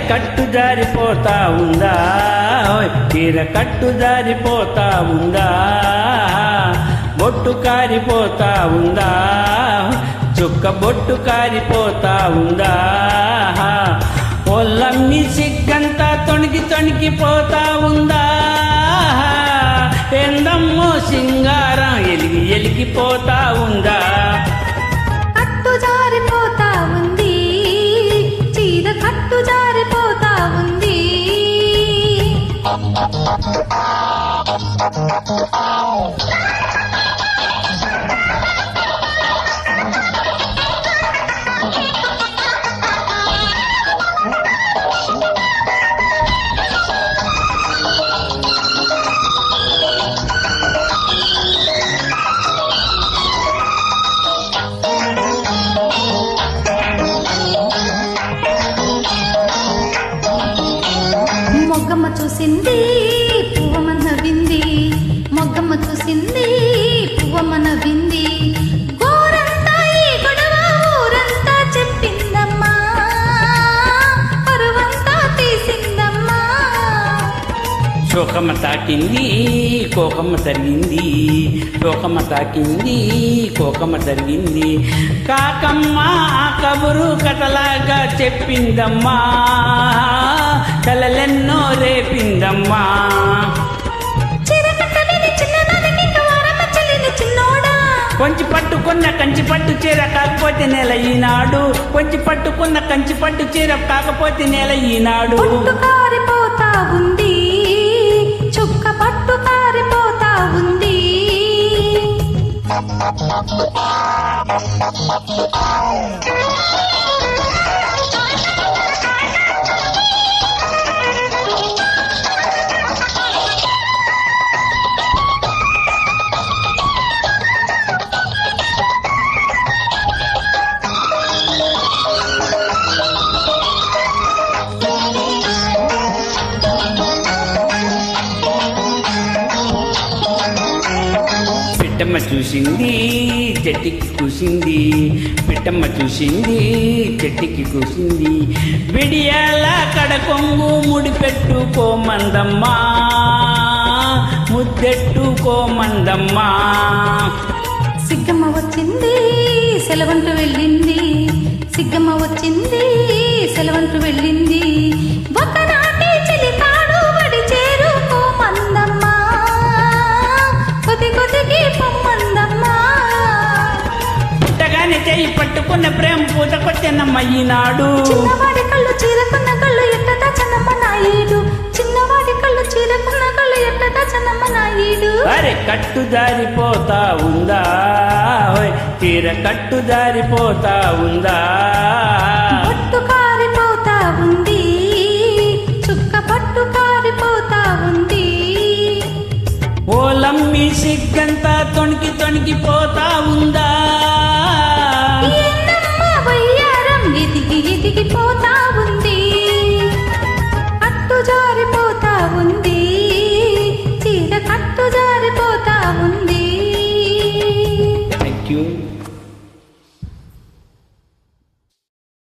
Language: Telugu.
కట్టు జారిపోతా ఉందా, చీర కట్టు జారిపోతా ఉందా, బొట్టు కారిపోతా ఉందా, చుక్క బొట్టు కారిపోతా ఉందా, ఒళ్ళమ్మి సిగ్గంతా తొణికిపోతా ఉందా, ఎందమ్మో సింగారం ఎలిగిపోతా ఉందా. కట్టు జారిపోతా ఉంది, చీర కట్టు జారిపోతా ఉంది. మొగ్గమ్మ చూసింది పువ్వమ్మ నవ్వింది, మొగ్గమ్మ చూసింది పువ్వమ్మ నవ్వింది. గోరంతా ఈ గొడవ ఊరంతా చెప్పిందమ్మా, పరువంతా తీసిందమ్మా. శోకమ్మ తాకింది కోకమ్మ తరిగింది, శోకమ్మ తాకింది కోకమ్మ తరిగింది. కాకమ్మ కబురు కథలాగా చెప్పిందమ్మా, కలలెన్నో రేపిందమ్మా. కొంచి పట్టుకున్న కంచి పట్టు చీర కాకపోతే నెల ఈనాడు, కొంచి పట్టుకున్న కంచి పట్టు చీర కాకపోతే నెల ఈనాడు. పట్టు కారిపోతా ఉంది, చుక్క పట్టు కారిపోతా ఉంది. పిట్టమ్మ చూసింది చెట్టుకి కూసింది, పిట్టమ్మ చూసింది చెట్టుకి కూసింది. విడియాల కడకొంగు ముడిపెట్టుకోమందమ్మా, ముద్దెట్టుకోమందమ్మా. సిగ్గమ్మ వచ్చింది సెలవంటూ వెళ్ళింది, సిగ్గమ్మ వచ్చింది సెలవంటూ వెళ్ళింది. ఒకనాటి చిలికాడు వడి చేరుకోమందమ్మా, కొద్ది కొద్దికి పొమ్మందమ్మా. పుట్టగానే చేయి పట్టుకున్న ప్రేమ పూత కొట్టెనమ్మ ఈనాడు. చిన్నవాడి కళ్ళు చీరకున్న కళ్ళు ఎట్టదా చన్నమ్మ నాయుడు, చిన్నవాడి కళ్ళు చీరకున్న కళ్ళు ఎట్టదా చన్నమ్మ నాయుడు. అరే కట్టు జారిపోతా ఉందా, చీర కట్టు జారిపోతా ఉందా, పట్టు కారిపోతా ఉంది, చుక్క పట్టు కారిపోతా ఉంది. ఓలమ్మి సిగ్గంతా తొణికిపోతా ఉందా.